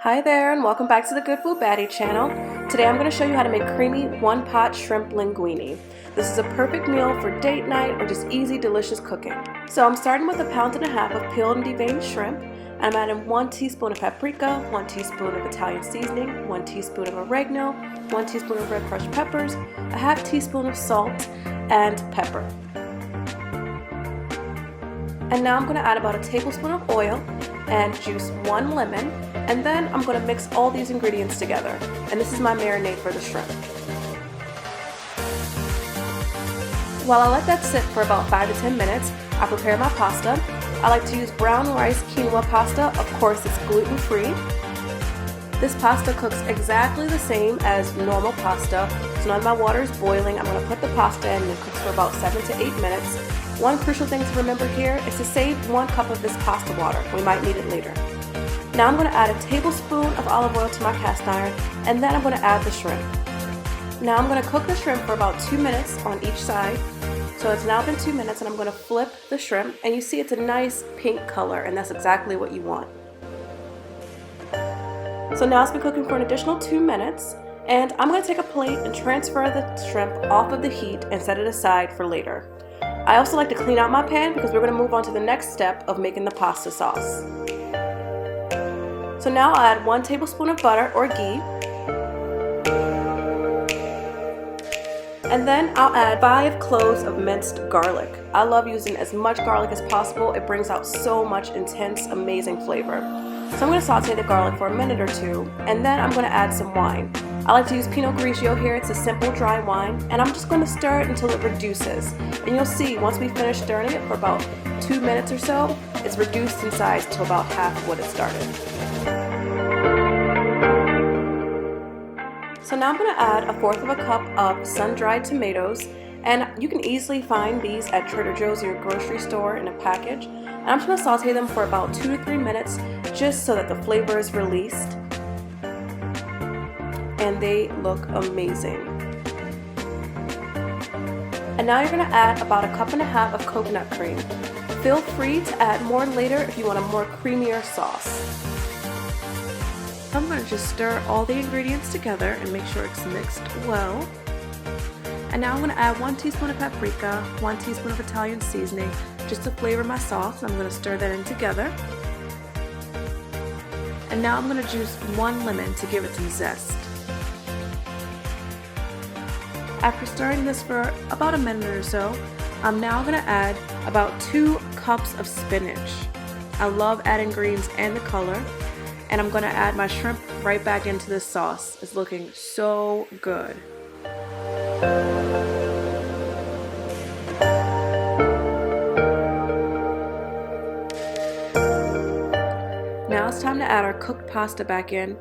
Hi there, and welcome back to the Good Food Baddie channel. Today I'm going to show you how to make creamy one-pot shrimp linguini. This is a perfect meal for date night or just easy, delicious cooking. So I'm starting with 1.5 pounds of peeled and deveined shrimp. I'm adding 1 teaspoon of paprika, 1 teaspoon of Italian seasoning, 1 teaspoon of oregano, 1 teaspoon of red crushed peppers, a half teaspoon of salt, and pepper. And now I'm going to add about a tablespoon of oil and juice 1 lemon, and then I'm going to mix all these ingredients together. And this is my marinade for the shrimp. While I let that sit for about 5 to 10 minutes, I prepare my pasta. I like to use brown rice quinoa pasta. Of course, it's gluten-free. This pasta cooks exactly the same as normal pasta, so none of my water is boiling. I'm going to put the pasta in and it cooks for about 7 to 8 minutes. One crucial thing to remember here is to save 1 cup of this pasta water. We might need it later. Now I'm going to add a tablespoon of olive oil to my cast iron, and then I'm going to add the shrimp. Now I'm going to cook the shrimp for about 2 minutes on each side. So it's now been 2 minutes, and I'm going to flip the shrimp, and you see it's a nice pink color, and that's exactly what you want. So now it's been cooking for an additional 2 minutes, and I'm going to take a plate and transfer the shrimp off of the heat and set it aside for later. I also like to clean out my pan because we're going to move on to the next step of making the pasta sauce. So now I'll add 1 tablespoon of butter or ghee, and then I'll add 5 cloves of minced garlic. I love using as much garlic as possible. It brings out so much intense, amazing flavor. So I'm going to saute the garlic for a minute or 2, and then I'm going to add some wine. I like to use Pinot Grigio here. It's a simple dry wine, and I'm just going to stir it until it reduces. And you'll see once we finish stirring it for about 2 minutes or so, it's reduced in size to about half of what it started. So now I'm going to add 1/4 cup of sun-dried tomatoes, and you can easily find these at Trader Joe's or your grocery store in a package. And I'm just going to saute them for about 2 to 3 minutes just so that the flavor is released. And they look amazing. And now you're going to add about 1.5 cups of coconut cream. Feel free to add more later if you want a more creamier sauce. I'm going to just stir all the ingredients together and make sure it's mixed well. And now I'm going to add 1 teaspoon of paprika, 1 teaspoon of Italian seasoning, just to flavor my sauce. I'm going to stir that in together. And now I'm going to juice 1 lemon to give it some zest. After stirring this for about a minute or so, I'm now going to add about 2 cups of spinach. I love adding greens and the color. And I'm going to add my shrimp right back into this sauce. It's looking so good. Now it's time to add our cooked pasta back in.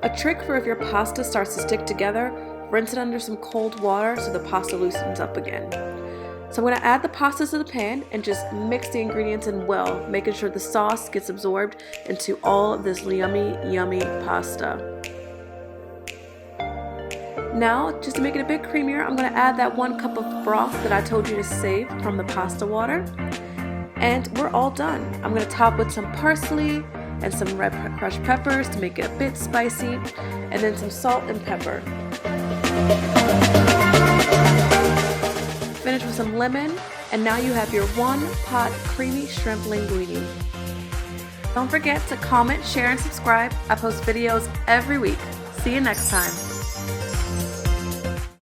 A trick for if your pasta starts to stick together, rinse it under some cold water so the pasta loosens up again. So I'm going to add the pasta to the pan and just mix the ingredients in well, making sure the sauce gets absorbed into all of this yummy, yummy pasta. Now, just to make it a bit creamier, I'm going to add that 1 cup of broth that I told you to save from the pasta water. And we're all done. I'm going to top with some parsley and some red crushed peppers to make it a bit spicy, and then some salt and pepper. Finish with some lemon, and now you have your one-pot creamy shrimp linguini. Don't forget to comment, share, and subscribe. I post videos every week. See you next time.